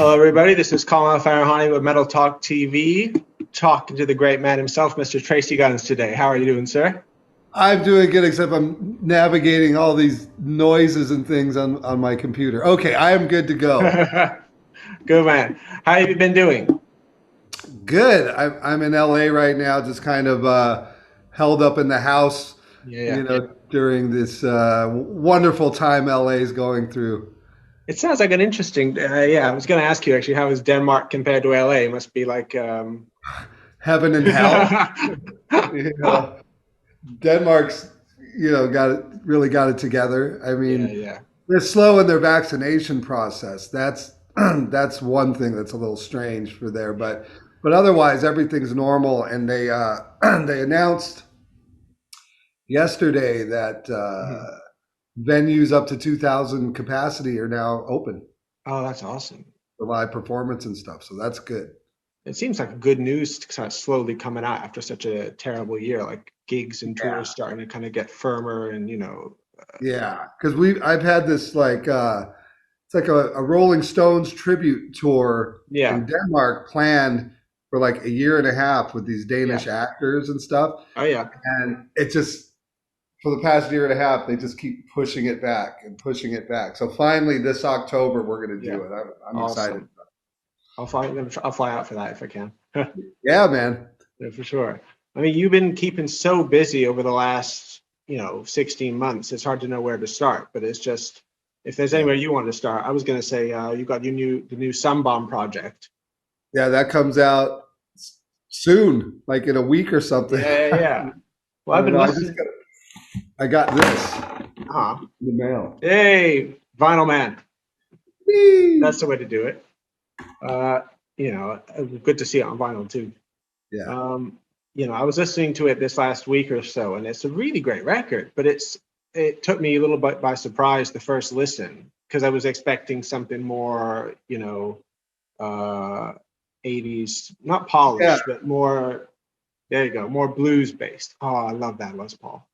Hello, everybody. This is Kahmel Farahani with MetalTalk TV, talking to the great man himself, Mr. Tracii Guns, today. How are you doing, sir? I'm doing good, except I'm navigating all these noises and things on my computer. Okay, I am good to go. Good, man. How have you been doing? Good. I'm in LA right now, just kind of held up in the house, Yeah. during this wonderful time LA is going through. It sounds like an interesting, I was going to ask you, actually, how is Denmark compared to LA? It must be like... Heaven and hell. Denmark's, really got it together. I mean, they're slow in their vaccination process. That's that's one thing that's a little strange for there, but otherwise everything's normal. And they they announced yesterday that venues up to 2,000 capacity are now open. Oh, that's awesome. For live performance and stuff. So that's good. It seems like good news kind of slowly coming out after such a terrible year, like gigs and tours starting to kind of get firmer and, because I've had this it's like a Rolling Stones tribute tour in Denmark planned for like a year and a half with these Danish actors and stuff. Oh, yeah. And it just, for the past year and a half, they just keep pushing it back and pushing it back. So finally this October, we're going to do it. I'm excited. I'll fly out for that if I can. Yeah, man. Yeah, for sure. I mean, you've been keeping so busy over the last, 16 months. It's hard to know where to start, but it's just, if there's anywhere you want to start, I was going to say you got the new Sunbomb project. Yeah, that comes out soon, like in a week or something. Yeah. Well, I've been listening. I got this in the mail. Hey, vinyl man. Whee! That's the way to do it. Good to see it on vinyl too. Yeah. I was listening to it this last week or so, and it's a really great record, but it took me a little bit by surprise the first listen, because I was expecting something more, 80s, not polished, but more, there you go, more blues based. Oh, I love that Les Paul.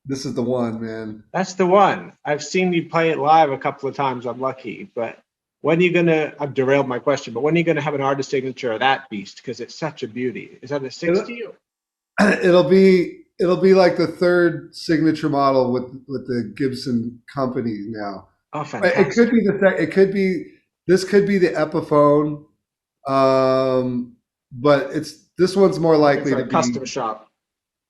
This is the one, man. That's the one. I've seen you play it live a couple of times. I'm lucky, but when are you gonna? I've derailed my question, but when are you gonna have an artist signature of that beast? Because it's such a beauty. Is that a 60? It'll be like the third signature model with the Gibson company now. Oh, fantastic! This could be the Epiphone, but this one's more likely to be custom shop.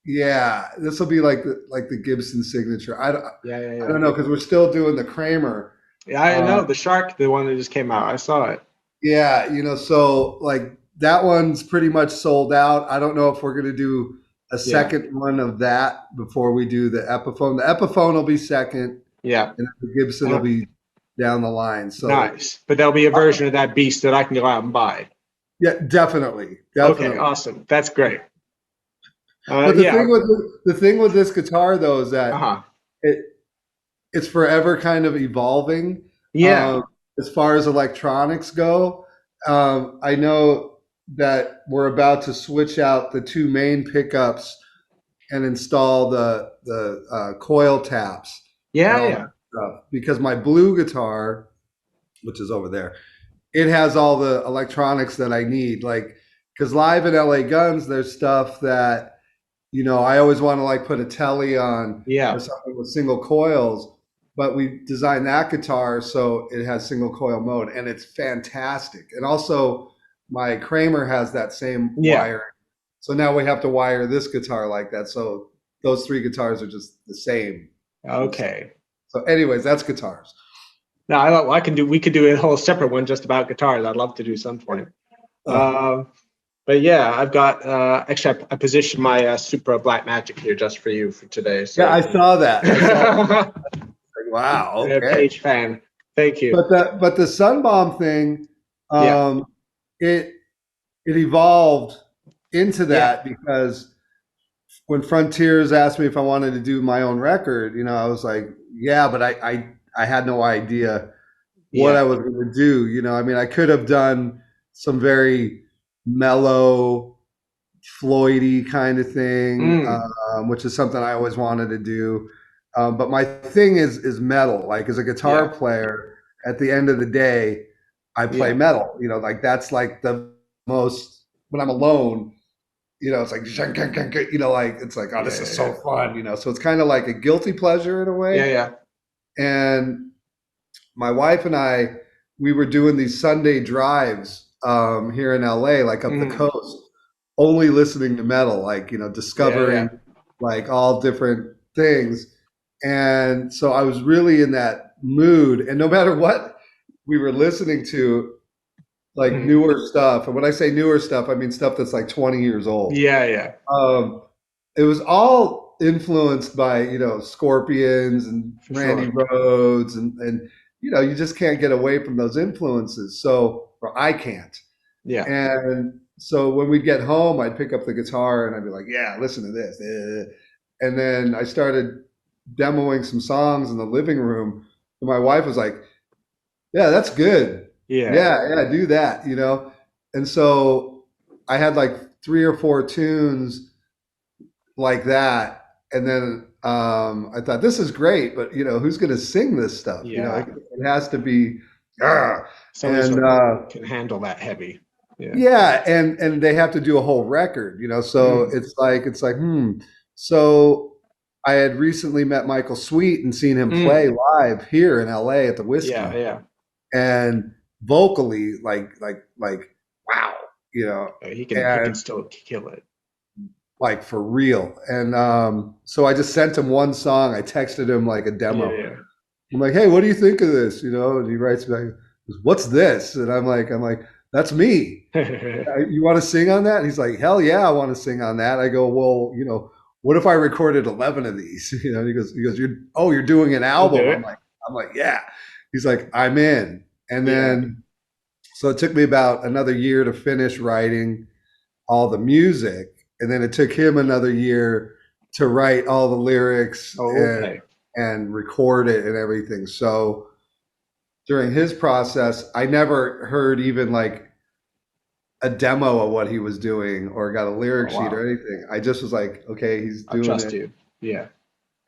Yeah, this will be like the Gibson signature. I don't know, because we're still doing the Kramer. Yeah, I know the Shark, the one that just came out. I saw it. Yeah, so like that one's pretty much sold out. I don't know if we're going to do a second one of that before we do the Epiphone. The Epiphone will be second. Yeah. And the Gibson will be down the line. So nice. But there'll be a version of that beast that I can go out and buy. Yeah, definitely. Okay, awesome. That's great. But the thing with this guitar though is that it's forever kind of evolving. Yeah. As far as electronics go, I know that we're about to switch out the two main pickups and install the coil taps. Yeah. Because my blue guitar, which is over there, it has all the electronics that I need. Like, because live in LA Guns, there's stuff that, I always want to like put a telly on or something with single coils. But we designed that guitar so it has single coil mode, and it's fantastic. And also, my Kramer has that same wiring. So now we have to wire this guitar like that. So those three guitars are just the same. Okay. So anyways, that's guitars. No, we could do a whole separate one just about guitars. I'd love to do some point. But yeah, I've got actually I positioned my Supra Black Magic here just for you for today. So. Yeah, I saw that. Wow. Okay. Page fan. Thank you. But the Sunbomb thing, it evolved into that because when Frontiers asked me if I wanted to do my own record, I was like, yeah, but I had no idea what I was going to do. I could have done some very mellow, Floydy kind of thing, which is something I always wanted to do. But my thing is metal. Like as a guitar player, at the end of the day, I play Yeah. metal. You know, like that's like the most when I'm alone. You know, it's like you know, like it's like, oh, this is so Yeah. fun. You know, so it's kind of like a guilty pleasure in a Yeah. way. Yeah. And my wife and I, we were doing these Sunday drives here in LA, like up the Mm. coast, only listening to metal, like, you know, Yeah. Yeah. discovering like all different things. And so I was really in that mood. And no matter what we were listening to, like Mm. newer stuff. And when I say newer stuff, I mean stuff that's like 20 years old. Yeah. Yeah. Um, it was all influenced by, you know, Scorpions and For Randy sure. Rhoads and you know, you just can't get away from those influences. So, or I can't. Yeah. And so when we'd get home, I'd pick up the guitar and I'd be like, yeah, listen to this. And then I started demoing some songs in the living room. And my wife was like, yeah, that's good. Yeah. Yeah, do that, you know? And so I had like 3 or 4 tunes like that. And then I thought, this is great, but you know, who's going to sing this stuff? You know, Yeah. it has to be, ah. Somebody And sort of can handle that heavy. Yeah. yeah, and they have to do a whole record, you know. So Mm. it's like. So I had recently met Michael Sweet and seen him play Mm. live here in LA at the Yeah. Whiskey, Yeah. and vocally, like wow, you know, He can and still kill it. like for real. And so I just sent him one song. I texted him like a Yeah. demo. Yeah. I'm like, hey, what do you think of this? You know, and he writes back, what's this? And I'm like, that's me. You want to sing on that? And he's like, hell yeah, I want to sing on that. I go, well, you know, what if I recorded 11 of these? You know, he goes, you're doing an I'll do album. it. I'm like, yeah. He's like, I'm in. And Yeah. then, so it took me about another year to finish writing all the music. And then it took him another year to write all the lyrics Oh, okay. and record it and everything. So during his process, I never heard even like a demo of what he was doing or got a lyric Oh, sheet or wow. anything. I just was like, okay, he's I doing trust it. you. Yeah.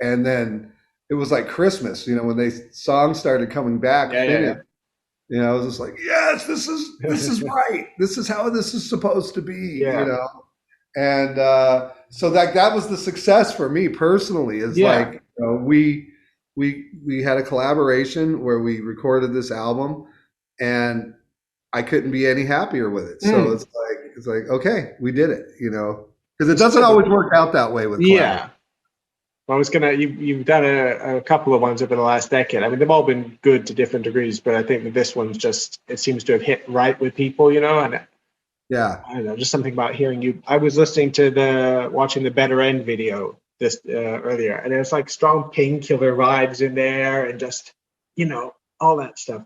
And then it was like Christmas, you know, when they songs started coming back Yeah. finished. You know, I was just like, yes, this is Yeah. right. This is how this is supposed to be, you Yeah. know. And so that was the success for me personally. Is Yeah. like, you know, we had a collaboration where we recorded this album, and I couldn't be any happier with it. So Mm. it's like okay, we did it, you know, because it It's doesn't sort of, always work out that way with collaboration. yeah. Well, I was gonna. You've done a couple of ones over the last decade. I mean, they've all been good to different degrees, but I think that this one's just. It seems to have hit right with people, you know. And Yeah, I don't know, just something about hearing you. I was listening to watching the Better End video this earlier, and there's like strong Painkiller vibes in there, and just all that stuff.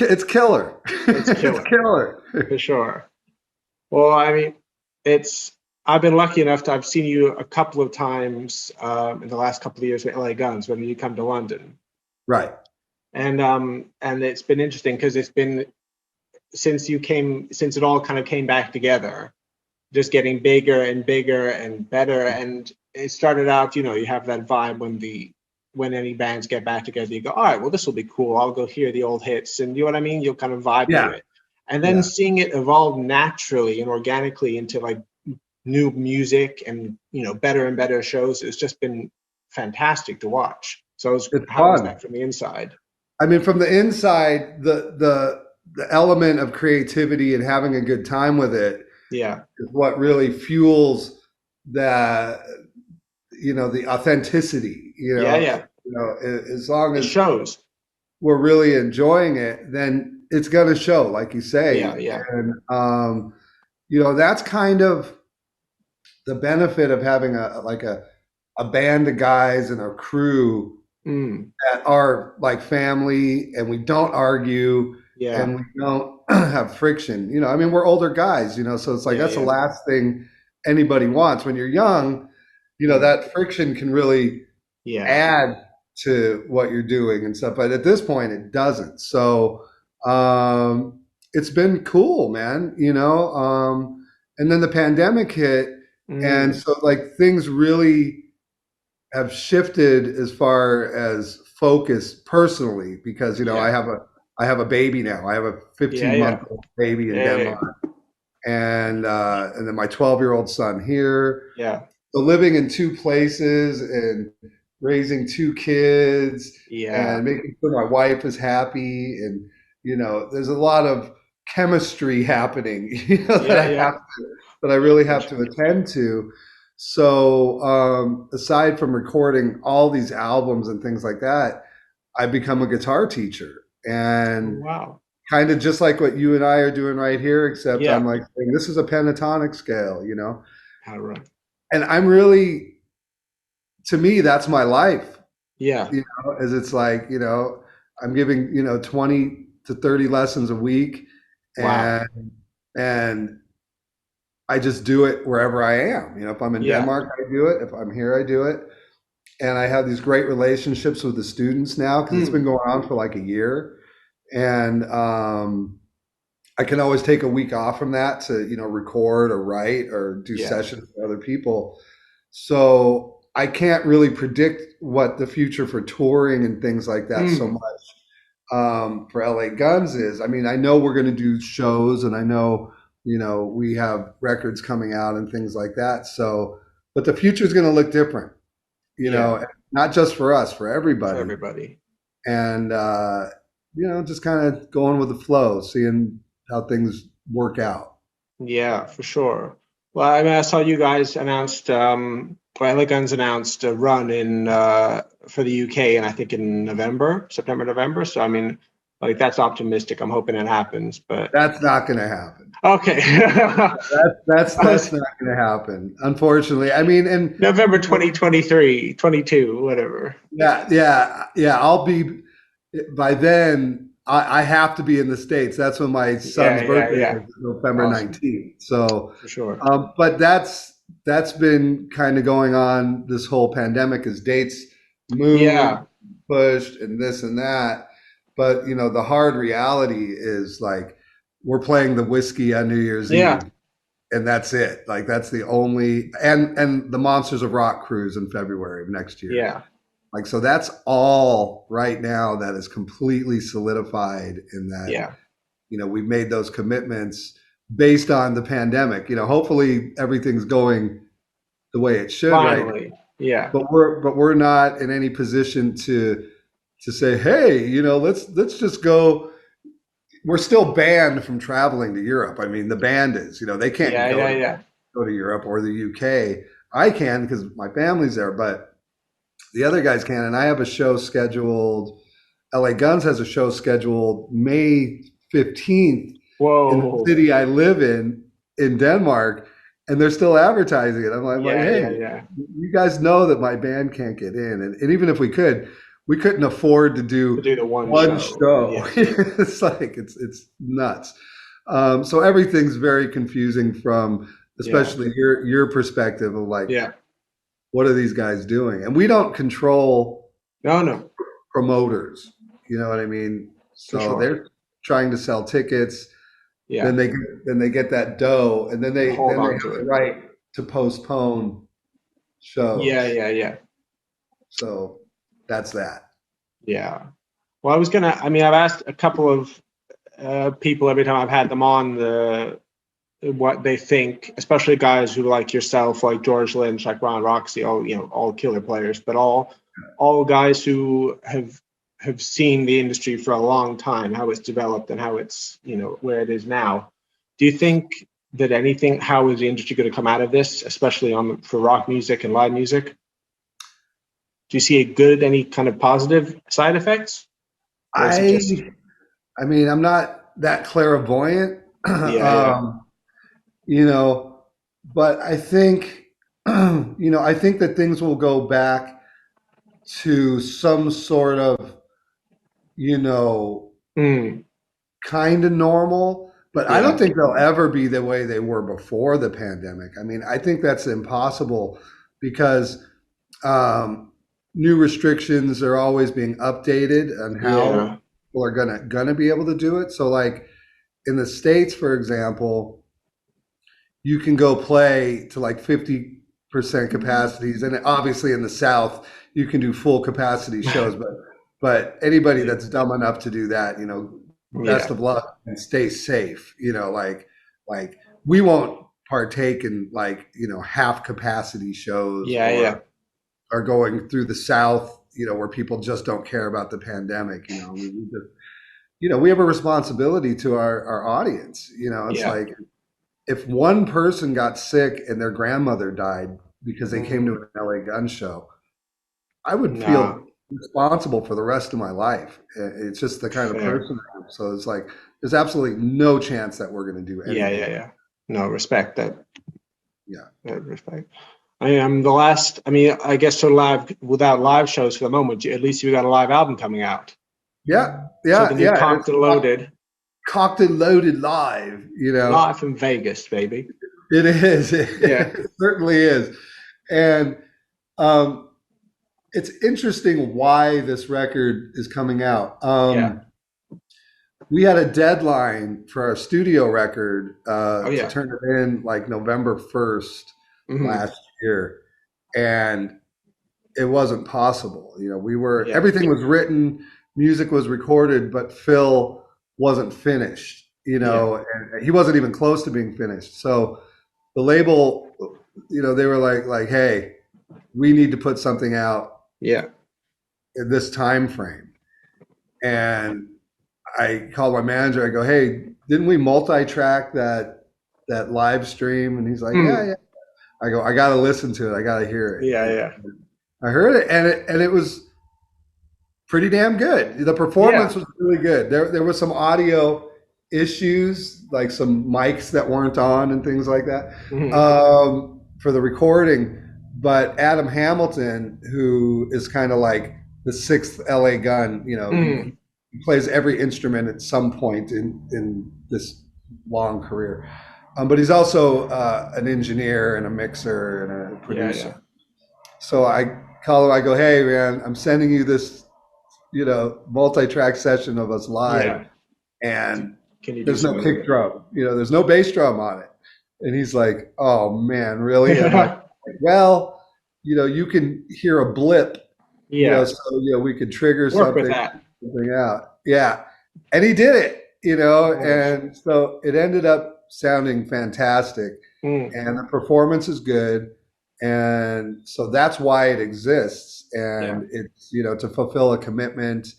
it's killer. It's It's killer killer. for sure. Well, I mean, it's. I've been lucky enough to. I've seen you a couple of times in the last couple of years with LA Guns when you come to London, Right. and it's been interesting because it's been since it all kind of came back together, just getting bigger and bigger and better. And it started out, you have that vibe when any bands get back together, you go, all right, well, this will be cool. I'll go hear the old hits, and you know what I mean? You'll kind of vibe to Yeah. it. And then Yeah. seeing it evolve naturally and organically into like new music and, better and better shows, it's just been fantastic to watch. So It's how was fun. that from the inside? I mean, from the inside, the element of creativity and having a good time with it Yeah. is what really fuels the the authenticity. Yeah. Yeah. As long It as shows. we're really enjoying it, then it's gonna show, like you Yeah. say. Yeah. And that's kind of the benefit of having a band of guys and a crew Mm. that are like family, and we don't argue Yeah. and we don't have friction. I mean, we're older guys, so it's like Yeah. that's the Yeah. last thing anybody wants when you're young. That friction can really Yeah. add to what you're doing and stuff, but at this point it doesn't. So it's been cool, man. And then the pandemic hit, and Mm. so like things really have shifted as far as focus personally, because Yeah. I have I have a baby now. I have a Yeah, yeah, 15-month-old baby in yeah, Denmark, and then my 12-year-old son here. yeah, So living in two places and raising two kids yeah, and making sure my wife is happy, and there's a lot of chemistry happening, yeah, yeah. that I really have to attend to. So aside from recording all these albums and things like that, I've become a guitar teacher, Oh, and wow. kind of just like what you and I are doing right here, except I'm Yeah. like saying this is a pentatonic scale, How to run. and I'm really, to me, that's my life, Yeah. as it's like, I'm giving, 20 to 30 lessons a week, Wow. and and I just do it wherever I am. If I'm in Yeah. Denmark, I do it. If I'm here, I do it. And I have these great relationships with the students now because it's been Mm. going on for like a year. And I can always take a week off from that to, record or write or do Yeah. sessions with other people. So I can't really predict what the future for touring and things like that so Mm. much for LA Guns is. I mean, I know we're going to do shows, and I know, we have records coming out and things like that. So, but the future is going to look different, Yeah. not just for us, for For everybody. everybody. And, just kind of going with the flow, seeing how things work out. Yeah, for sure. Well, I mean, I saw you guys announced, well, LA Guns announced a run in for the UK, and I think in November, September, November. So I mean, like that's optimistic. I'm hoping it happens, but That's not going to happen. okay. That's not going to happen, unfortunately. I mean, and November 2023, 22, whatever. yeah. I'll be by then. I have to be in the States. That's when my son's Yeah, yeah, birthday yeah. is, November Awesome. 19th. So, For sure. but that's been kind of going on this whole pandemic, as dates moved, Yeah. pushed, and this and that. But the hard reality is like we're playing the Whiskey on New Year's Yeah. Eve, and that's it. Like that's the only, and the Monsters of Rock cruise in February of next year. Yeah. Like, so that's all right now that is completely solidified in that, Yeah. we've made those commitments based on the pandemic. Hopefully everything's going the way it should right now. Finally. Yeah. But we're not in any position to say, hey, let's just go. We're still banned from traveling to Europe. I mean, the band is, they can't Yeah. go Yeah. to Yeah. Europe or the UK. I can because my family's there, but the other guys can. And I have a show scheduled. LA Guns has a show scheduled May 15th in the Whoa. city I live in Denmark, and they're still advertising it. I'm like, Yeah. hey, Yeah. Yeah. you guys know that my band can't get in, and even if we could, we couldn't afford to To do do the one one show. show. Yeah. It's like it's nuts. So everything's very confusing from Yeah. especially your perspective of like, Yeah. what are these guys doing? And we don't control No, no, promoters. You know what I mean? for So sure. they're trying to sell tickets, Yeah. then they get that dough, and then they Hold have on to the it. right to postpone Yeah. shows. Yeah. Yeah. So that's that. Yeah. Well, I mean, I've asked a couple of people every time I've had them on what they think, especially guys who like yourself, like George Lynch, like Ron Roxy, all killer players, but all guys who have seen the industry for a long time, how it's developed and how it's where it is now. Do you think that how is the industry going to come out of this, especially for rock music and live music? Do you see any kind of positive side effects, or is it just I mean, I'm not that clairvoyant, yeah, yeah, you know, but I think, I think that things will go back to some sort of, you know, mm, kind of normal, but I don't yeah, think they'll ever be the way they were before the pandemic. I mean, I think that's impossible because new restrictions are always being updated on how yeah, people are gonna be able to do it. So, like in the States, for example, you can go play to like 50% capacities, and obviously in the South, you can do full capacity shows. But anybody yeah, that's dumb enough to do that, best of luck and stay safe. Like we won't partake in like, half capacity shows or going through the South, where people just don't care about the pandemic. We have a responsibility to our audience. It's like if one person got sick and their grandmother died because they came to an LA gun show, I would feel responsible for the rest of my life. It's just the kind of person I am. So it's like there's absolutely no chance that we're going to do anything. No, respect that. Respect. I guess without live shows for the moment, at least you got a live album coming out. So the new Cocked and Loaded. Cocked and Loaded live, Live from Vegas, baby. It is. It certainly is. And it's interesting why this record is coming out. We had a deadline for our studio record to turn it in like November 1st last year. And it wasn't possible. Everything was written, music was recorded, but Phil wasn't finished, and he wasn't even close to being finished. So the label, they were like, hey, we need to put something out in this time frame. And I called my manager. I go, hey, didn't we multi-track that live stream? And he's like, yeah. I go, I got to listen to it. I got to hear it. I heard it, and it was pretty damn good. The performance was really good. There was some audio issues, like some mics that weren't on and things like that for the recording. But Adam Hamilton, who is kind of like the sixth LA gun, he plays every instrument at some point in this long career. But he's also an engineer and a mixer and a producer. So I call him, I go, hey man, I'm sending you this, multi-track session of us live. And there's no kick drum, there's no bass drum on it. And he's like, oh man, really? And I'm like, well, you can hear a blip, so we could trigger something out. Yeah. And he did it, and so it ended up sounding fantastic, and the performance is good, and so that's why it exists, and it's to fulfill a commitment,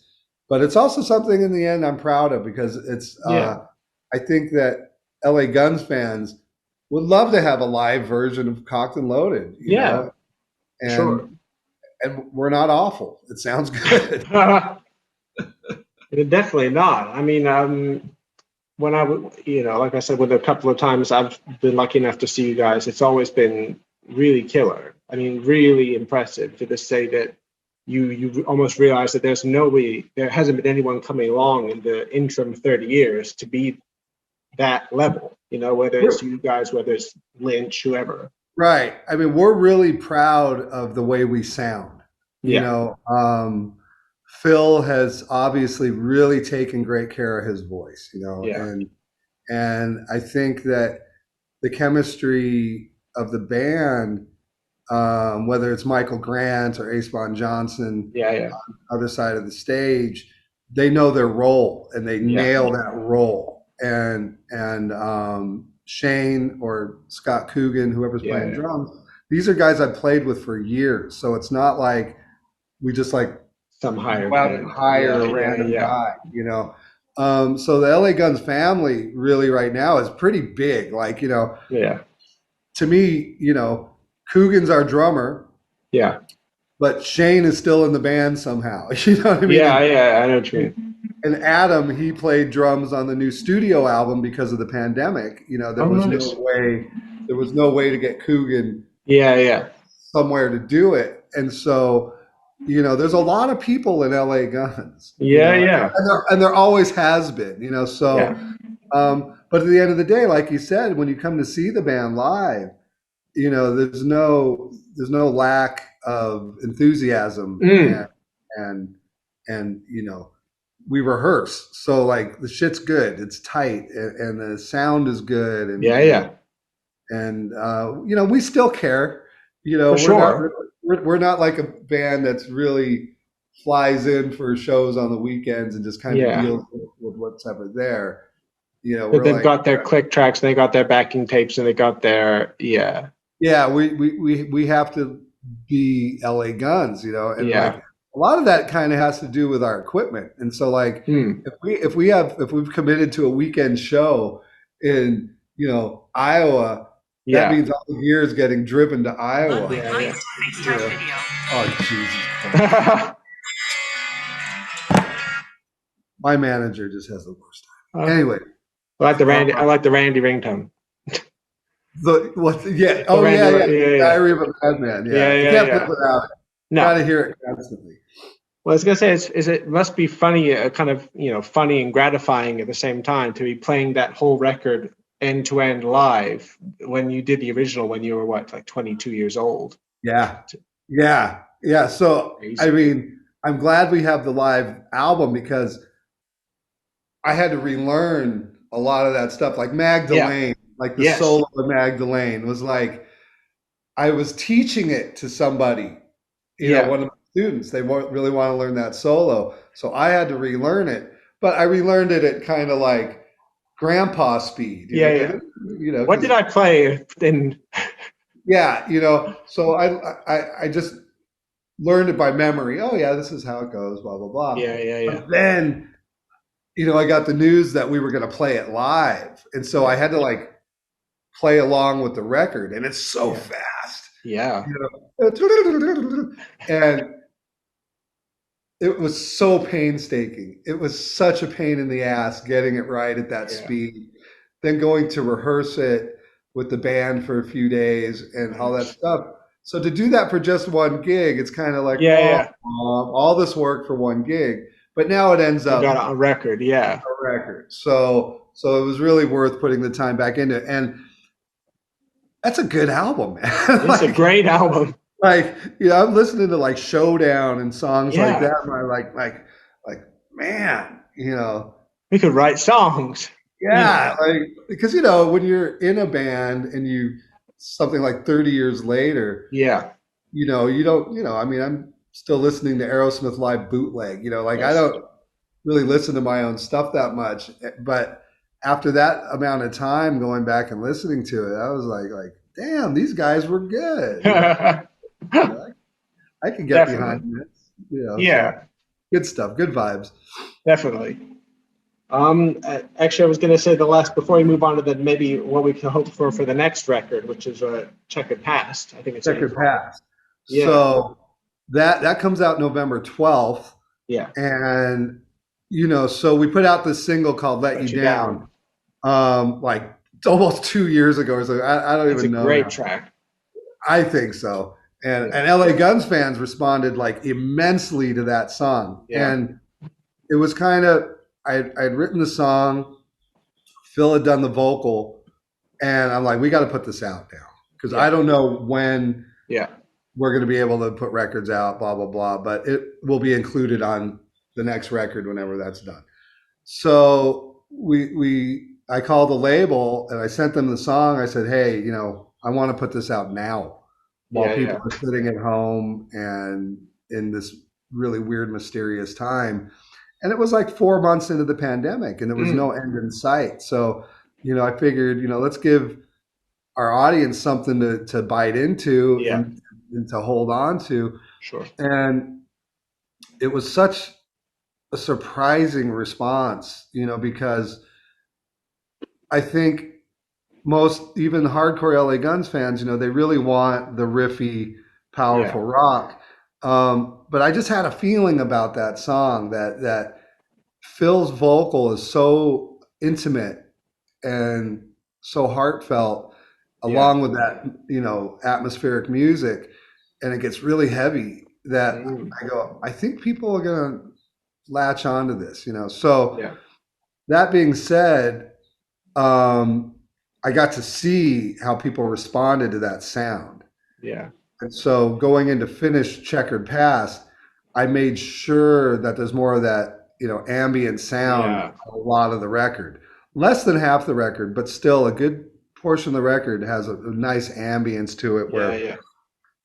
but it's also something in the end I'm proud of, because it's I think that LA Guns fans would love to have a live version of Cocked and Loaded, and we're not awful. It sounds good. Definitely not. I mean, when I would, like I said, with a couple of times I've been lucky enough to see you guys, it's always been really killer. I mean, really impressive to just say that you almost realize that there hasn't been anyone coming along in the interim 30 years to be that level, whether it's you guys, whether it's Lynch, whoever. Right. I mean, we're really proud of the way we sound. Phil has obviously really taken great care of his voice, and I think that the chemistry of the band, whether it's Michael Grant or Ace Von Johnson, on the other side of the stage, they know their role and they nail that role. And Shane or Scott Coogan, whoever's playing drums, these are guys I've played with for years. So it's not like we just like hire a random guy, so the LA Guns family really right now is pretty big. Like, to me, Coogan's our drummer. Yeah. But Shane is still in the band somehow. You know what I mean? Yeah, I know what you mean. And Adam, he played drums on the new studio album because of the pandemic. There was no way to get Coogan somewhere to do it. And so, there's a lot of people in LA Guns. And there always has been, but at the end of the day, like you said, when you come to see the band live, there's no lack of enthusiasm, and we rehearse, so like the shit's good, it's tight, and the sound is good, and and we still care, For sure. we're not like a band that's really flies in for shows on the weekends and just kind of Yeah. deals with what's ever there. You know, But we're they've like, got their click tracks, and they got their backing tapes, and they got their yeah, we have to be LA Guns, you know, and like yeah. a lot of that kind of has to do with our equipment. And so like Hmm. if we've committed to a weekend show in, you know, Iowa, that Yeah. means all the gear is getting driven to Iowa. Yeah. Oh Jesus Christ. Yeah. My manager just has the worst time. Anyway, I like the Randy. I like the Randy ringtone. the what? Yeah. The Oh Randy, yeah. Diary of a Madman. Yeah. You can't live without it. No. Got to hear it constantly. Well, I was gonna say, it must be funny, kind of, funny and gratifying at the same time to be playing that whole record end to end live when you did the original when you were what, like 22 years old. Yeah. So Crazy. I mean, I'm glad we have the live album because I had to relearn a lot of that stuff, like Magdalene, like the solo of Magdalene was like, I was teaching it to somebody, you know, one of my students. They really want to learn that solo, so I had to relearn it. But I relearned it at kind of like grandpa speed. You know, what did I play in? Yeah, you know, so I just learned it by memory. Oh yeah, this is how it goes. Blah blah blah. Yeah. But then, you know, I got the news that we were going to play it live, and so I had to like play along with the record, and it's so fast. Yeah. You know? And it was so painstaking. It was such a pain in the ass getting it right at that speed. Then going to rehearse it with the band for a few days and all that stuff. So to do that for just one gig, it's kind of like all this work for one gig. But now it ends up got it on record, a record. So it was really worth putting the time back into it. And that's a good album, man. It's a great album. Like, you know, I'm listening to like Showdown and songs like that, and I'm like, man, you know, we could write songs. Yeah, like because you know when you're in a band and you something like 30 years later, you know, you don't, you know, I mean, I'm still listening to Aerosmith live bootleg, you know, like I don't really listen to my own stuff that much, but after that amount of time going back and listening to it, I was like, damn, these guys were good. You know, I can get behind this, you know. So, good stuff, good vibes. Definitely. Actually, I was going to say before we move on to maybe what we can hope for the next record, which is Checkered Past. I think it's Checkered Past. Yeah. So that comes out November 12th. Yeah. And, you know, so we put out this single called Let You Down. Like almost 2 years ago or so. I don't even know. It's a great track. I think so. And LA Guns fans responded like immensely to that song. Yeah. And it was kind of, I'd written the song, Phil had done the vocal, and I'm like, we got to put this out now because I don't know when we're going to be able to put records out, blah, blah, blah, but it will be included on the next record whenever that's done. So I called the label and I sent them the song. I said, hey, you know, I want to put this out now while people are sitting at home and in this really weird, mysterious time. And it was like 4 months into the pandemic and there was no end in sight. So, you know, I figured, you know, let's give our audience something to bite into and to hold on to. Sure. And it was such a surprising response, you know, because I think most, even hardcore LA Guns fans, you know, they really want the riffy, powerful rock. But I just had a feeling about that song that Phil's vocal is so intimate and so heartfelt, along with that, you know, atmospheric music, and it gets really heavy. That I go, I think people are gonna latch onto this, you know. So that being said, I got to see how people responded to that sound. Yeah. And so going into finished Checkered Past, I made sure that there's more of that, you know, ambient sound on a lot of the record. Less than half the record, but still a good portion of the record has a nice ambience to it where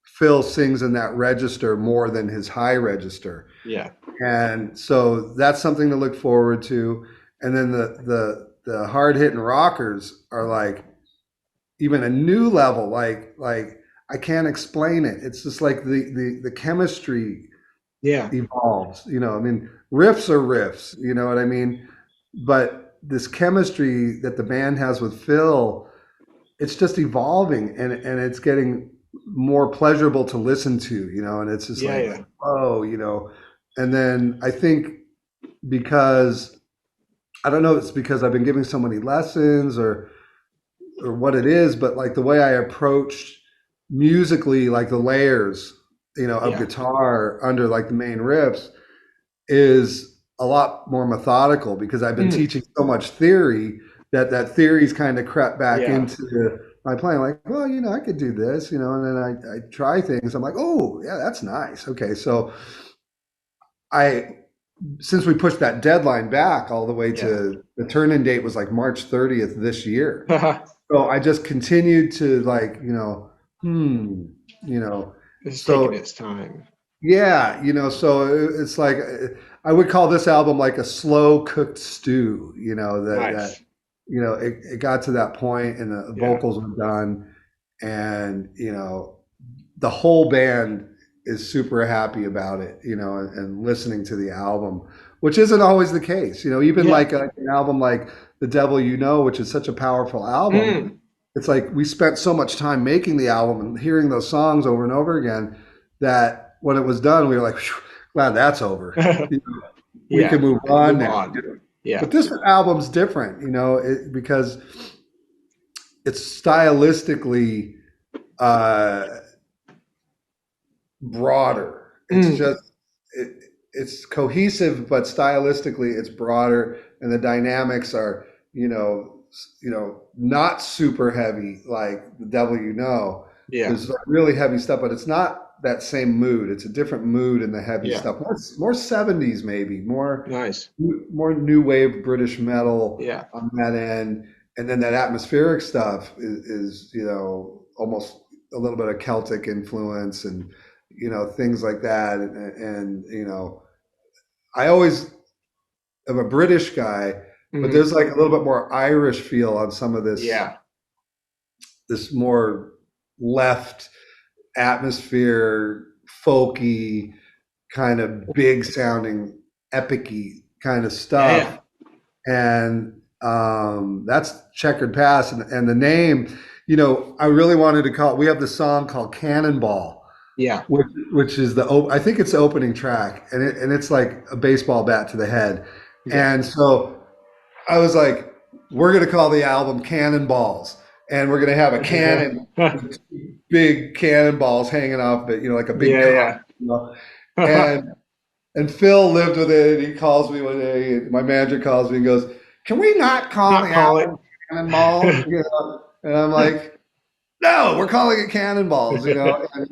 Phil sings in that register more than his high register. Yeah. And so that's something to look forward to. And then the hard hitting rockers are like even a new level. Like I can't explain it. It's just like the chemistry Yeah. evolves. You know, I mean, riffs are riffs. You know what I mean? But this chemistry that the band has with Phil, it's just evolving, and it's getting more pleasurable to listen to. You know, and it's just Yeah. like, Yeah. oh, you know. And then I think because I don't know, it's because I've been giving so many lessons or what it is, but like the way I approach musically, like the layers, you know, of Yeah. guitar under like the main riffs is a lot more methodical because I've been teaching so much theory that theory's kind of crept back Yeah. into my playing. Like, well, you know, I could do this, you know, and then I try things. I'm like, oh, yeah, that's nice. Okay, so I since we pushed that deadline back all the way Yeah. to the turn-in date was like March 30th this year. It's So I just continued to like, you know, taking so its time. yeah, you know, so it's like I would call this album like a slow cooked stew, you know, that Nice. you know, it got to that point and the Yeah. vocals were done and, you know, the whole band is super happy about it, you know, and listening to the album, which isn't always the case. You know, even Yeah. like an album like The Devil You Know, which is such a powerful album, Mm. it's like we spent so much time making the album and hearing those songs over and over again that when it was done, we were like, "Phew, glad that's over. You know, we Yeah. can move And on move now. on. Yeah. But this album's different, you know, because it's stylistically uh, broader. It's just it's cohesive, but stylistically it's broader, and the dynamics are not super heavy like The Devil You Know. Yeah. There's like really heavy stuff, but it's not that same mood. It's a different mood in the heavy Yeah. stuff. More 70s maybe, more Nice. new wave British metal Yeah. on that end, and then that atmospheric stuff is you know almost a little bit of Celtic influence and you know things like that, and you know I always am a British guy, but Mhm. there's like a little bit more Irish feel on some of Yeah. this more left atmosphere, folky, kind of big sounding, epicy kind of Yeah. Yeah. stuff. And that's Checkered Past. And the name, you know, I really wanted to call it, we have the song called Cannonball, Yeah. which is I think it's the opening track, and it's like a baseball bat to the head. Yeah. And so I was like, we're gonna call the album Cannonballs, and we're gonna have a cannon, with two big cannonballs hanging off it, you know, like a big Yeah. you know? Yeah. And Phil lived with it, and he calls me one day, my manager calls me and goes, "Can we not call Not the call it. album Cannonballs?" You know? And I'm like, "No, we're calling it Cannonballs," you know. And,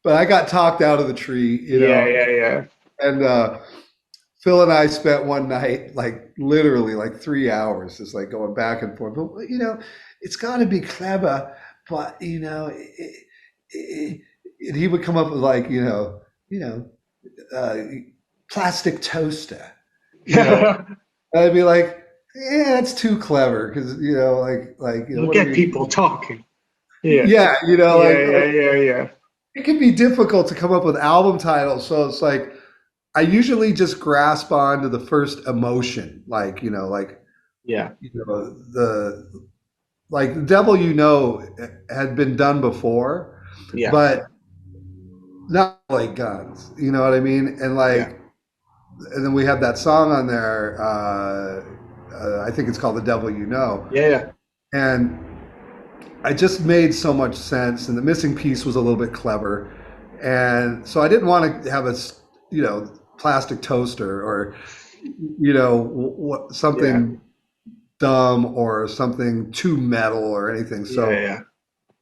but I got talked out of the tree, you Yeah. know, Yeah. and Phil and I spent one night, like literally like 3 hours, just like going back and forth. But you know, it's got to be clever, but you know, and he would come up with like uh, plastic toaster, you know. Yeah. And I'd be like, yeah, that's too clever because you know, You'll what are get you? people talking. Yeah. Yeah, you know, Yeah. it can be difficult to come up with album titles. So it's like I usually just grasp onto the first emotion, like Yeah. the like the Devil You Know had been done before, Yeah. but not like Guns. You know what I mean? And Yeah. and then we have that song on there. I think it's called "The Devil You Know," Yeah. and I just made so much sense. And the missing piece was a little bit clever, and so I didn't want to have a plastic toaster or something dumb or something too metal or anything. So Yeah.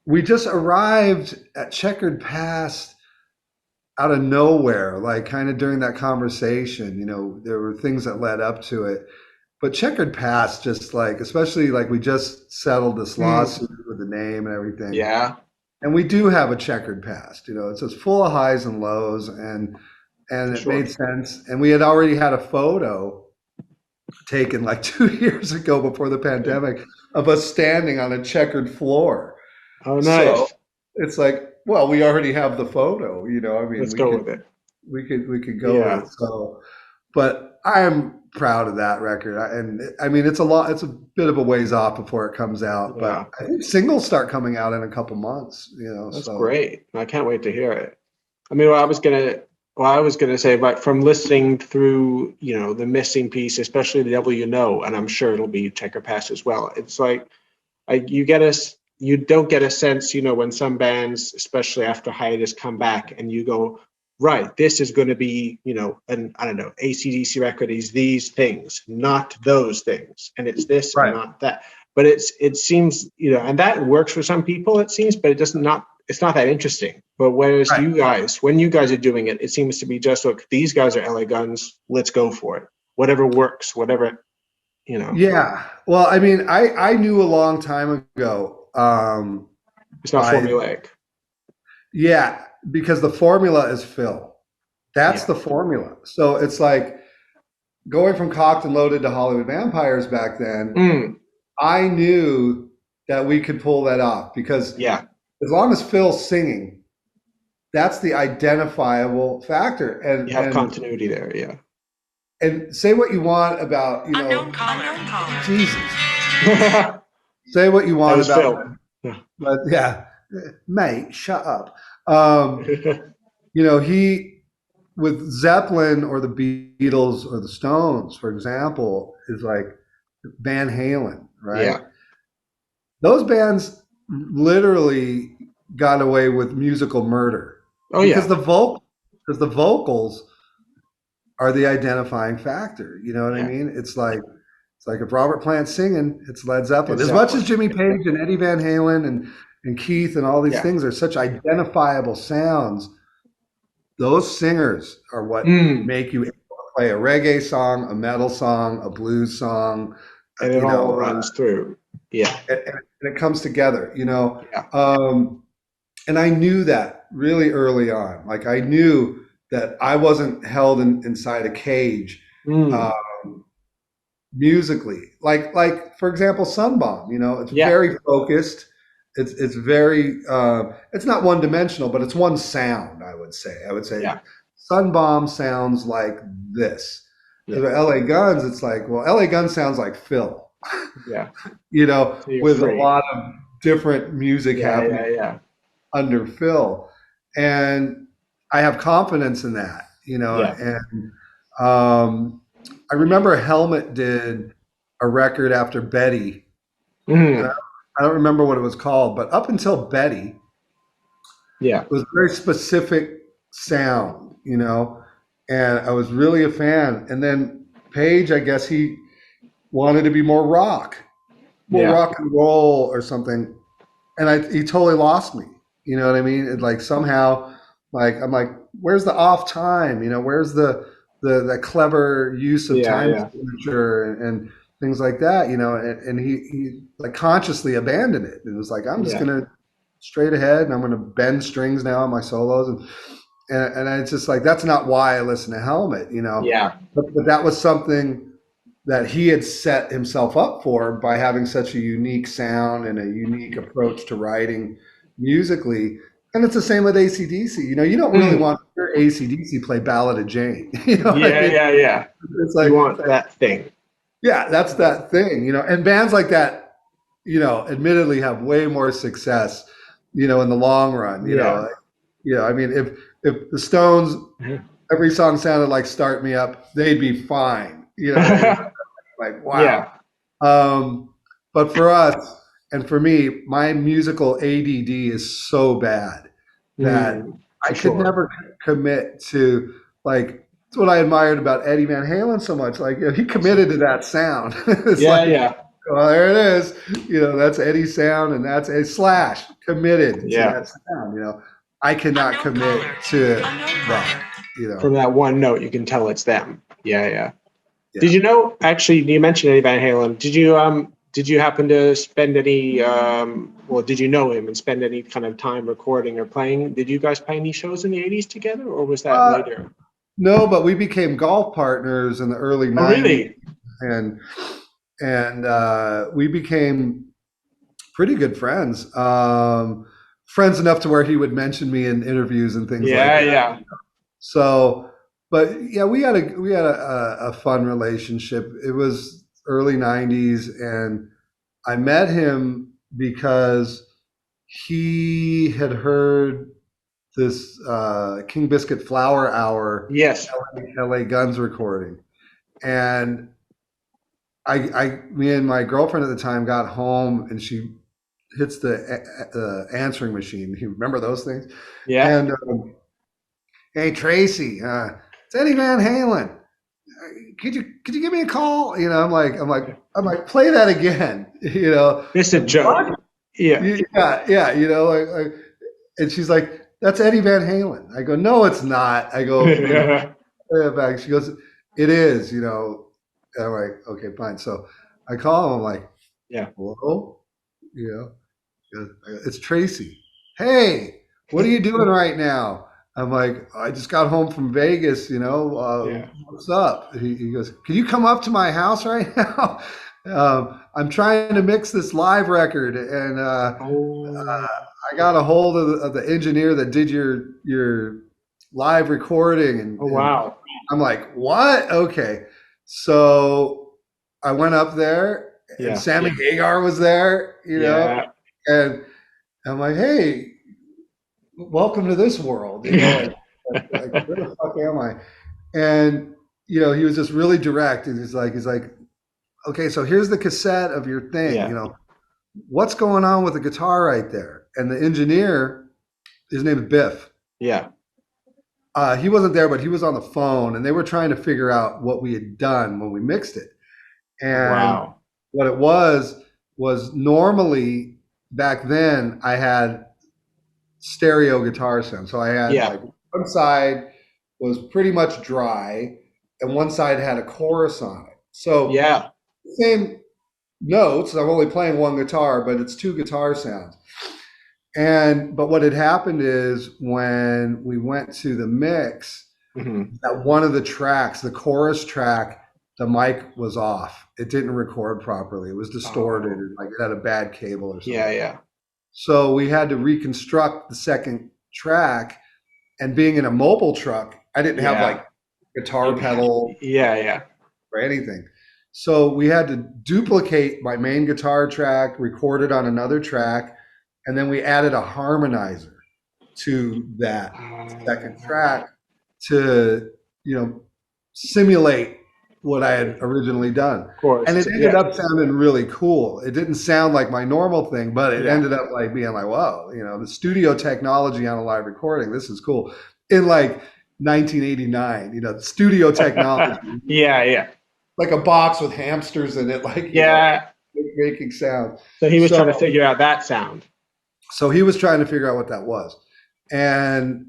we just arrived at Checkered Past out of nowhere, like kind of during that conversation. You know, there were things that led up to it, but Checkered Past, just like, especially like we just settled this lawsuit with the name and everything. Yeah. And we do have a checkered past. You know, it's just full of highs and lows, and For it sure. made sense. And we had already had a photo taken like 2 years ago before the pandemic of us standing on a checkered floor. Oh, So nice. it's like, well, we already have the photo, you know. I mean, Let's go with it. we could go with Yeah. it. So, but I'm proud of that record. And I mean, it's a lot. It's a bit of a ways off before it comes out, Yeah. but I think singles start coming out in a couple months. You know, That's so great. I can't wait to hear it. I mean, what I was gonna say, but from listening through, the missing piece, especially the Devil You Know, and I'm sure it'll be Checker Pass as well. It's like you don't get a sense, when some bands, especially after hiatus, come back and you go, right, this is going to be, an I don't know, AC/DC record is these things, not those things, and it's this and right. not that. But it seems, and that works for some people, it seems, but it's not that interesting. But whereas Right. you guys, when you guys are doing it, it seems to be just, look, these guys are LA Guns, let's go for it. Whatever works, whatever, Yeah. Well, I mean, I knew a long time ago. it's not formulaic. Yeah, because the formula is Phil. That's Yeah. the formula. So it's like going from Cocked and Loaded to Hollywood Vampires back then. I knew that we could pull that off because Yeah. as long as Phil's singing, that's the identifiable factor. And You have continuity there, yeah. And say what you want about, Unknown caller. Jesus. Say what you want That was about Phil. but yeah, mate, shut up. He with Zeppelin or the Beatles or the Stones, for example, is like Van Halen, right? Yeah. Those bands literally got away with musical murder. Oh, because yeah. the vocals are the identifying factor. You know what I mean? It's like if Robert Plant's singing, it's Led Zeppelin. As much as Jimmy Page and Eddie Van Halen and Keith and all these things are such identifiable sounds, those singers are what make you able to play a reggae song, a metal song, a blues song. And it all runs through. Yeah. And it comes together, Yeah. And I knew that really early on. Like I knew that I wasn't held inside a cage musically. Like for example, Sunbomb, it's very focused. It's very it's not one dimensional, but it's one sound, I would say. Sunbomb sounds like this. Yeah. LA Guns, it's like, well, LA Guns sounds like Phil. Yeah. With a lot of different music happening under Phil. And I have confidence in that, and I remember Helmet did a record after Betty. I don't remember what it was called, but up until Betty, it was a very specific sound, and I was really a fan. And then Page, I guess he wanted to be more rock and roll or something, and he totally lost me. You know what I mean? It, like somehow, like I'm like, where's the off time? Where's the clever use of time signature and things like that? And he like consciously abandoned it. It was like, I'm just gonna straight ahead and I'm gonna bend strings now on my solos and it's just like, that's not why I listen to Helmet. But that was something that he had set himself up for by having such a unique sound and a unique approach to writing musically. And it's the same with AC/DC. You don't really want to hear AC/DC play Ballad of Jane. Yeah. It's like, you want that thing. Yeah, that's that thing. And bands like that, admittedly have way more success, in the long run. I mean, if the Stones, every song sounded like Start Me Up, they'd be fine. Like, wow. Yeah. But for us, and for me, my musical ADD is so bad that I could never commit to, like, that's what I admired about Eddie Van Halen so much. Like, he committed to that sound. It's well, there it is. That's Eddie's sound, and that's a Slash committed to that sound. I cannot commit to that. From that one note, you can tell it's them. Yeah. Did you know? Actually, you mentioned Eddie Van Halen. Did you happen to spend any? Did you know him and spend any kind of time recording or playing? Did you guys play any shows in the '80s together, or was that later? No, but we became golf partners in the early Oh, '90s, really? and we became pretty good friends. Friends enough to where he would mention me in interviews and things like Yeah, that. yeah. So, but yeah, we had a fun relationship. It was early '90s, and I met him because he had heard this King Biscuit Flower Hour Yes. LA Guns recording, and me and my girlfriend at the time got home, and she hits the answering machine. You remember those things? Yeah. And hey, Tracii, it's Eddie Van Halen. Could you give me a call? You know, I'm like, play that again. You know, It's a joke. what? Yeah. Yeah. You know, and she's like, that's Eddie Van Halen. I go, no, it's not. I go, play it back. She goes, it is. You know, and I'm like, okay, fine. So I call him. I'm like, Yeah. hello. You know, it's Tracii. Hey, what are you doing right now? I'm like, I just got home from Vegas, you know, Yeah. what's up? He goes, can you come up to my house right now? I'm trying to mix this live record, and Oh. I got a hold of the engineer that did your live recording, Oh, and wow. I'm like, what? Okay. So I went up there, and Yeah. Sammy Hagar was there, you know, Yeah. and I'm like, hey, welcome to this world, you know, Yeah. like where the fuck am I? And you know, he was just really direct, and he's like, okay, so here's the cassette of your thing, you Yeah. know, what's going on with the guitar right there? And the engineer, his name is Biff. Yeah. He wasn't there, but he was on the phone, and they were trying to figure out what we had done when we mixed it. And Wow. what it was normally back then I had stereo guitar sound. So I had Yeah. like one side was pretty much dry and one side had a chorus on it. So Yeah. same notes. I'm only playing one guitar, but it's two guitar sounds. And but what had happened is when we went to the mix, Hmm. that one of the tracks, the chorus track, the mic was off. It didn't record properly. It was distorted, Oh. or like it had a bad cable or Yeah. something. Yeah. So we had to reconstruct the second track. And being in a mobile truck, I didn't have Yeah. like guitar pedal Yeah. Yeah. or anything. So we had to duplicate my main guitar track, record it on another track, and then we added a harmonizer to that second Of track to, you know, simulate what I had originally done. And it course. ended Yeah. up sounding really cool. It didn't sound like my normal thing, but it Yeah. ended up like being like, wow, you know, the studio technology on a live recording, this is cool. In like 1989, you know, the studio technology, Yeah. Yeah. like a box with hamsters in it, like, you know, Yeah. making sound. So he was So trying to figure out that sound. so he was trying to figure out what that was. And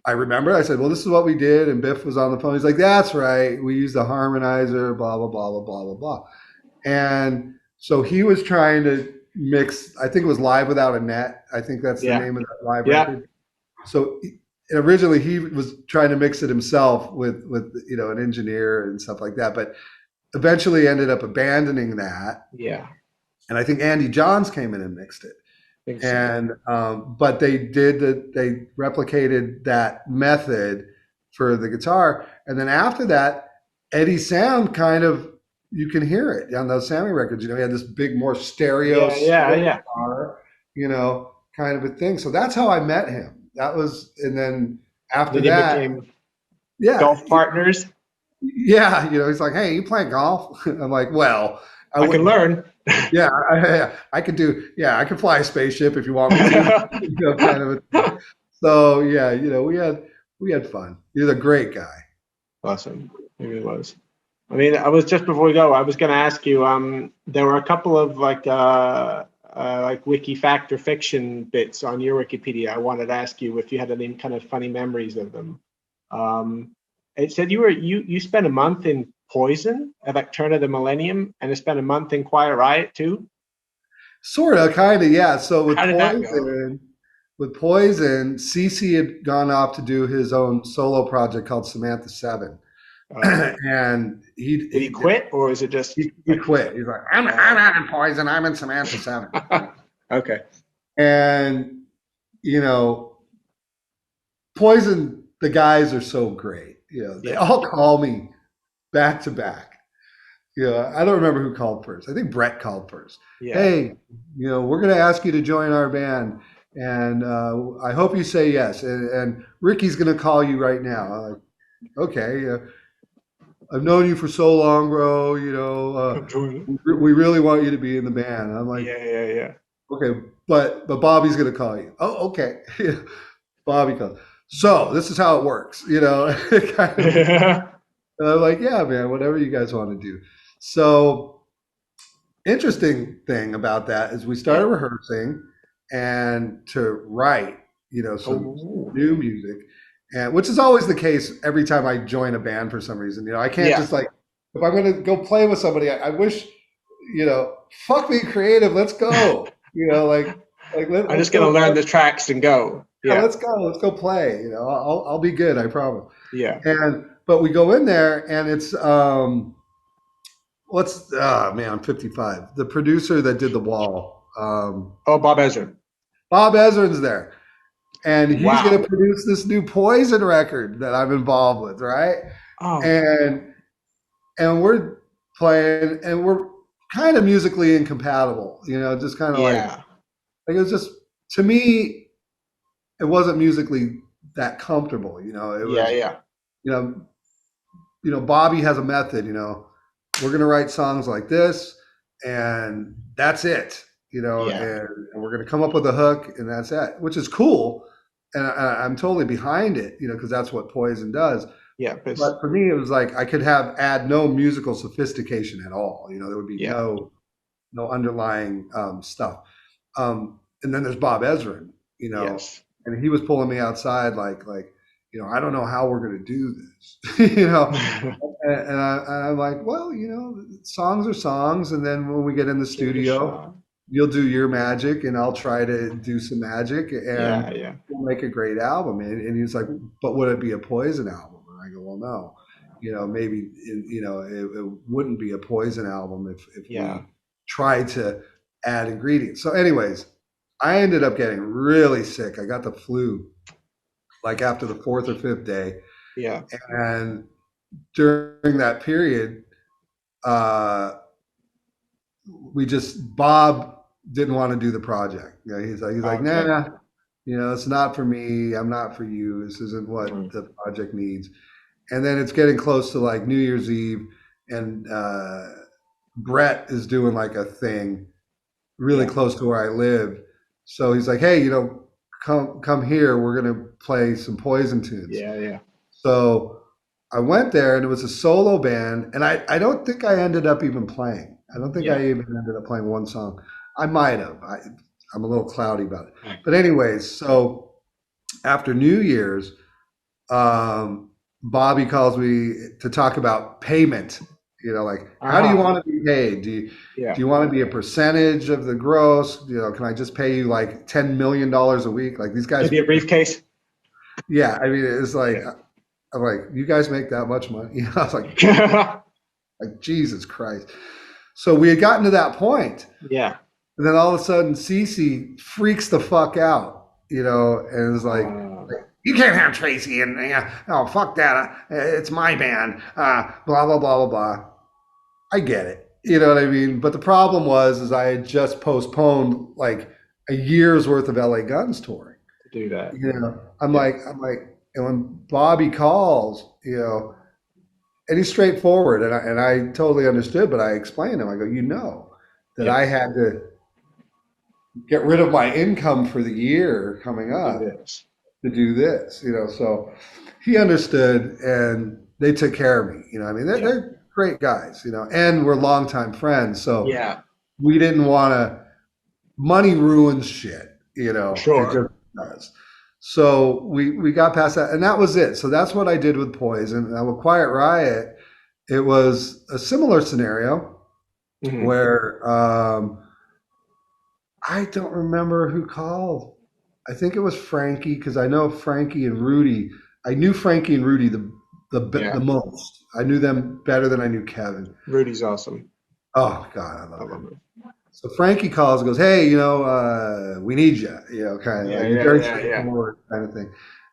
I remember I said, well, this is what we did. And Biff was on the phone. He's like, that's right. We used a harmonizer, blah, blah, blah, blah, blah, blah, blah. And so he was trying to mix, I think it was Live Without a Net. I think that's the Yeah. name of that live Yeah. record. So originally he was trying to mix it himself with, you know, an engineer and stuff like that. But eventually ended up abandoning that. Yeah. And I think Andy Johns came in and mixed it. I think so. And but they replicated that method for the guitar, and then after that, Eddie's sound kind of, you can hear it on those Sammy records. You know, he had this big, more stereo Yeah. Yeah. split Yeah. guitar, you know, kind of a thing. So that's how I met him. That was, and then after Then you that, became yeah, golf partners. yeah, you know, he's like, hey, you play golf? I'm like, well, I I can wouldn't. learn. Yeah, I could do. Yeah, I can fly a spaceship if you want me to. You know, kind of a thing. So yeah, you know, we had fun. He's a great guy. Awesome. It really was. I mean, I was just before we go, I was going to ask you. There were a couple of like wiki fact or fiction bits on your Wikipedia. I wanted to ask you if you had any kind of funny memories of them. Um, it said you spent a month in Poison at like turn of the millennium, and you spent a month in Quiet Riot too. Sort of, kind of, yeah. So with How did that go? Poison, with Poison, CC had gone off to do his own solo project called Samantha 7. And did he quit, or is it just he quit? He's like, I'm not in Poison, I'm in Samantha 7. Okay. And you know, Poison, the guys are so great. You know, they all call me back to back. Yeah, I don't remember who called first. I think Brett called first. Yeah. Hey, you know, we're going to ask you to join our band, and I hope you say yes. And Ricky's going to call you right now. I'm like, okay, I've known you for so long, bro. You know, we really want you to be in the band. And I'm like, yeah. Okay, but Bobby's going to call you. Oh, okay. Bobby calls. So this is how it works, you know. And I'm like, yeah, man, whatever you guys want to do. So interesting thing about that is we started rehearsing and to write, you know, some new music, and which is always the case every time I join a band for some reason. You know, I can't just like, if I'm going to go play with somebody, I wish, you know, fuck me creative, let's go. You know, like I'm just going to learn the tracks and go. Yeah, let's go play. You know, I'll be good, I promise. Yeah. But we go in there and it's I'm 55. The producer that did The Wall. Bob Ezrin. Bob Ezrin's there. And he's going to produce this new Poison record that I'm involved with, right? Oh. And we're playing and we're kind of musically incompatible, you know, just kind of like it was just, to me, it wasn't musically that comfortable, you know. It was, you know, Bobby has a method, you know, we're going to write songs like this and that's it, you know, and we're going to come up with a hook and that's it, which is cool. And I'm totally behind it, you know, because that's what Poison does. Yeah. But for me, it was like I could add no musical sophistication at all. You know, there would be no underlying stuff. And then there's Bob Ezrin, you know, and he was pulling me outside like, you know, I don't know how we're going to do this, you know. and I'm like, well, you know, songs are songs. And then when we get in the studio, you'll do your magic and I'll try to do some magic and we'll make a great album. And he was like, but would it be a Poison album? And I go, well, no, you know, maybe, you know, it wouldn't be a Poison album if we tried to add ingredients. So anyways, I ended up getting really sick. I got the flu like after the 4th or 5th day. Yeah. And during that period, Bob didn't want to do the project. You know, he's like, nah, you know, it's not for me. I'm not for you. This isn't what the project needs. And then it's getting close to like New Year's Eve, and Brett is doing like a thing really close to where I live. So he's like, hey, you know, come here. We're gonna play some Poison tunes. Yeah. So I went there, and it was a solo band, and I don't think I ended up even playing. I don't think I even ended up playing one song. I might have. I'm a little cloudy about it. But anyways, so after New Year's, Bobby calls me to talk about payment. You know, like, how do you want to be paid? Do you want to be a percentage of the gross? You know, can I just pay you like $10 million a week? Like these guys. Maybe a briefcase. Yeah, I mean, it's like, I'm like, you guys make that much money? You know, I was like, like Jesus Christ. So we had gotten to that point. Yeah. And then all of a sudden, Cece freaks the fuck out, you know, and is like, you can't have Tracii, and oh, fuck that. It's my band. Blah, blah, blah, blah, blah. I get it. You know what I mean? But the problem is I had just postponed like a year's worth of LA Guns touring. To do that. You know, I'm like, and when Bobby calls, you know, and he's straightforward, and I totally understood, but I explained to him, I go, you know, that I had to get rid of my income for the year coming up to do this, you know. So he understood, and they took care of me. You know, I mean, they're great guys, you know, and we're longtime friends. So we didn't want to. Money ruins shit, you know. Sure. It just does. So we got past that, and that was it. So that's what I did with Poison. Now with Quiet Riot, it was a similar scenario where I don't remember who called I think it was Frankie, because I know Frankie and Rudy. I knew Frankie and Rudy the most. I knew them better than I knew Kevin. Rudy's awesome. Oh God, I love I love him. him. So Frankie calls and goes, "Hey, we need you." Kind of like very straightforward kind of thing.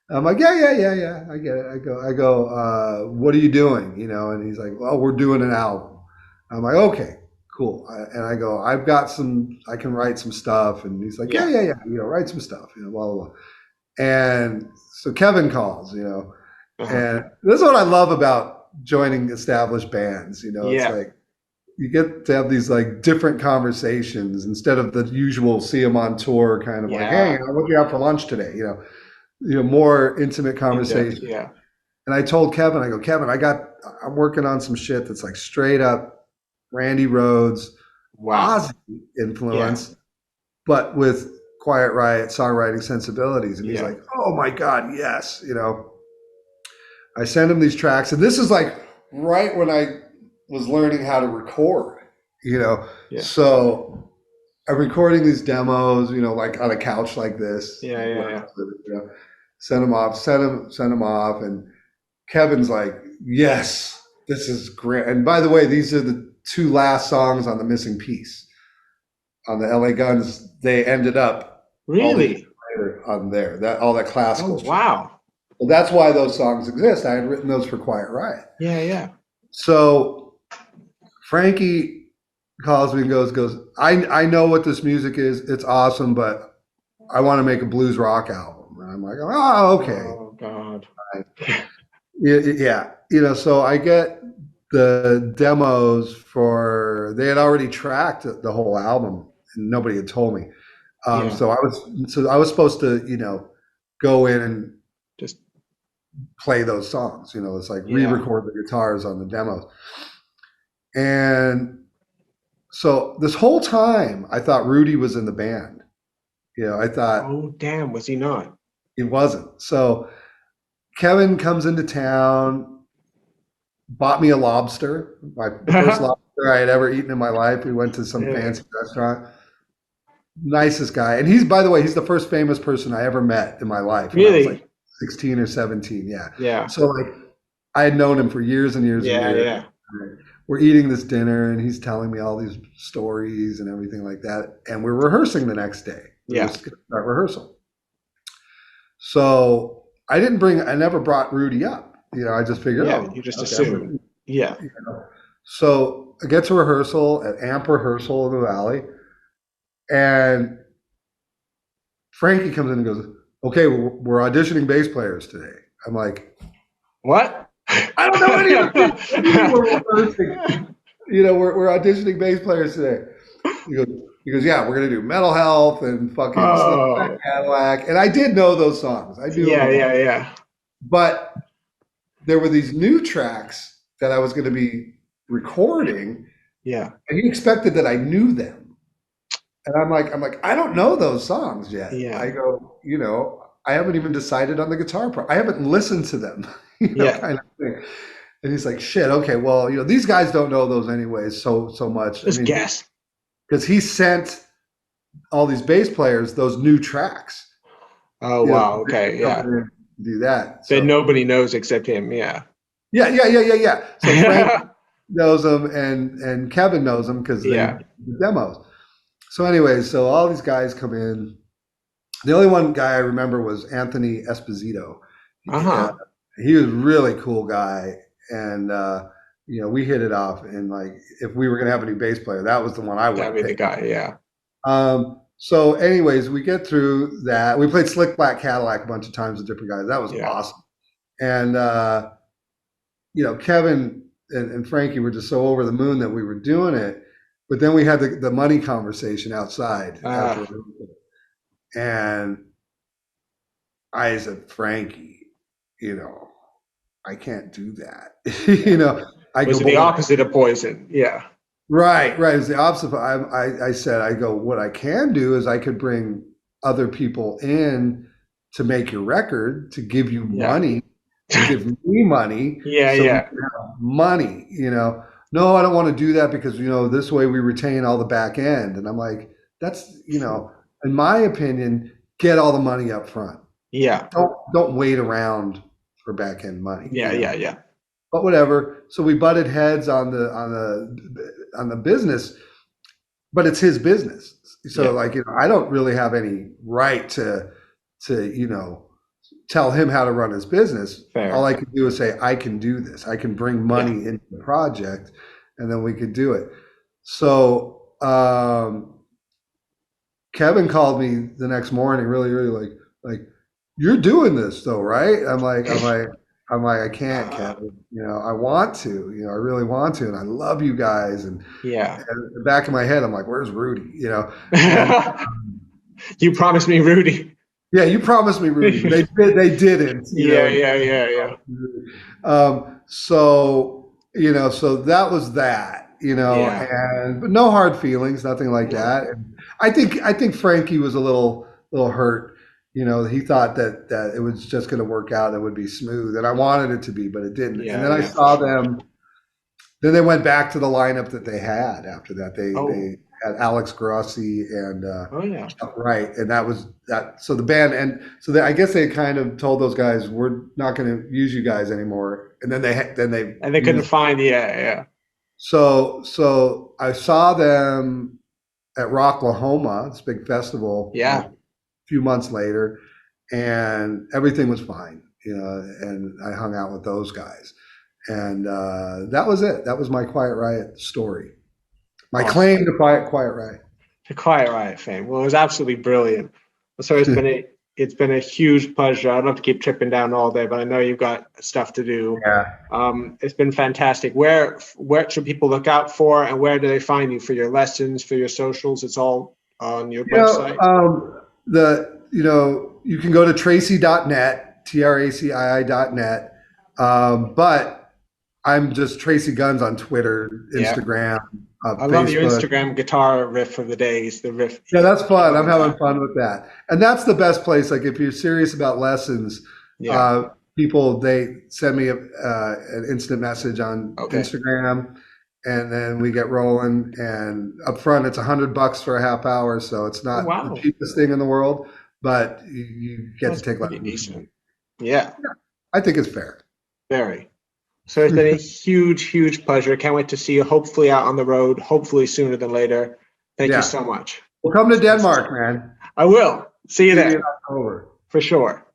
I'm like, yeah. I get it. I go. What are you doing? And he's like, well, we're doing an album. I'm like, okay, cool. And I go, I can write some stuff. And he's like, yeah. Write some stuff. Blah blah blah. And so Kevin calls. And this is what I love about joining established bands. It's like you get to have these like different conversations instead of the usual see them on tour kind of like, hey, what do you have for lunch today? More intimate conversation. Yeah. And I told Kevin, I go, Kevin, I'm working on some shit that's like straight up Randy Rhoads, Ozzy influence, but with Quiet Riot songwriting sensibilities. And he's like, oh my God, yes. I send him these tracks, and this is like right when I was learning how to record, So I'm recording these demos, like on a couch like this. Yeah. Send them off, and Kevin's like, yes, this is great. And by the way, these are the two last songs on the missing piece on the LA Guns. They ended up really on there, all that classical. Oh, wow. Well, that's why those songs exist. I had written those for Quiet Riot. Yeah. So Frankie calls me and goes, I know what this music is. It's awesome, but I want to make a blues rock album. And I'm like, oh, okay. Oh, God. Yeah. So I get the demos they had already tracked the whole album and nobody had told me. So I was supposed to, go in and just play those songs, it's like re-record the guitars on the demos. And so this whole time I thought Rudy was in the band. I thought, oh, damn, was he not? He wasn't. So Kevin comes into town, bought me a lobster, my first lobster I had ever eaten in my life. We went to some fancy restaurant. Nicest guy. And he's the first famous person I ever met in my life. Really? I was like 16 or 17. Yeah. Yeah. So like I had known him for years and years and years. Yeah. We're eating this dinner and he's telling me all these stories and everything like that. And we're rehearsing the next day. Yeah. Start rehearsal. So I never brought Rudy up. I just figured, you just assumed. Yeah. So I get to rehearsal at AMP rehearsal in the Valley, and Frankie comes in and goes, okay, we're auditioning bass players today. I'm like, what? I don't know any of them. We're rehearsing. We're auditioning bass players today. He goes, yeah, we're going to do Mental Health and fucking Cadillac. And I did know those songs. I do. Yeah. But there were these new tracks that I was going to be recording. Yeah. And he expected that I knew them. And I'm like, I don't know those songs yet. Yeah. I go, I haven't even decided on the guitar part. I haven't listened to them, kind of thing. And he's like, shit, okay, well, these guys don't know those anyways so much. Just guess. Because he sent all these bass players those new tracks. Oh, wow. Okay. Yeah. Do that. That nobody knows except him. Yeah. Yeah. So Frank knows them and Kevin knows them because the demos. So anyway, so all these guys come in. The only one guy I remember was Anthony Esposito. He was a really cool guy. And, we hit it off, and like if we were gonna have a new bass player, that was the one I would. That'd be the guy, yeah. So, anyways, we get through that. We played Slick Black Cadillac a bunch of times with different guys. That was awesome. And Kevin and Frankie were just so over the moon that we were doing it. But then we had the money conversation outside and I said, Frankie, I can't do that. Was it the opposite of Poison? Yeah. Right. It was the opposite. I said, I go, what I can do is I could bring other people in to make your record, to give you money, to give me money. Money, No, I don't want to do that because, this way we retain all the back end. And I'm like, that's, in my opinion, get all the money up front. Yeah. Don't wait around for back end money. Yeah. You know? Yeah. But whatever. So we butted heads on the business, but it's his business. So like, you know, I don't really have any right to you know, tell him how to run his business. Fair. All I can do is say, I can do this. I can bring money into the project, and then we could do it. So Kevin called me the next morning, really like, you're doing this though, right? I'm like, I can't, Kevin. You know, I want to. You know, I really want to, and I love you guys. And in the back of my head, I'm like, where's Rudy? You know, and, you promised me Rudy. Yeah, you promised me Rudy. They didn't. Yeah. So you know, so that was that. You know, but no hard feelings, nothing like that. And I think Frankie was a little hurt. You know, he thought that it was just going to work out. It would be smooth, and I wanted it to be, but it didn't. And then I saw them. Then they went back to the lineup that they had after that. They had Alex Grossi and right, and that was that. So the band, and so I guess they kind of told those guys, we're not going to use you guys anymore. And then they couldn't find So I saw them at Rocklahoma, this big festival. Yeah. A few months later, and everything was fine, you know, and I hung out with those guys, and that was it. That was my Quiet Riot story, my claim to Quiet Riot. The Quiet Riot fame. Well, it was absolutely brilliant. So it's been a huge pleasure. I'd love to keep tripping down all day, but I know you've got stuff to do. Yeah. It's been fantastic. Where should people look out for, and where do they find you for your lessons, for your socials? It's all on your website. You can go to Tracii.net, TRACII.net. But I'm just Tracii Guns on Twitter, Instagram, I Facebook. love your Instagram guitar riff of the days, the riff. Yeah, that's fun. I'm having fun with that. And that's the best place. Like if you're serious about lessons, people, they send me an instant message on Instagram, and then we get rolling. And up front, it's $100 for a half hour. So it's not the cheapest thing in the world, but you get to take lessons. Yeah. I think it's fair. Very. So it's been a huge pleasure. Can't wait to see you hopefully out on the road, hopefully sooner than later. Thank you so much. Well, come to Denmark, man. I will. See you there. Over. For sure.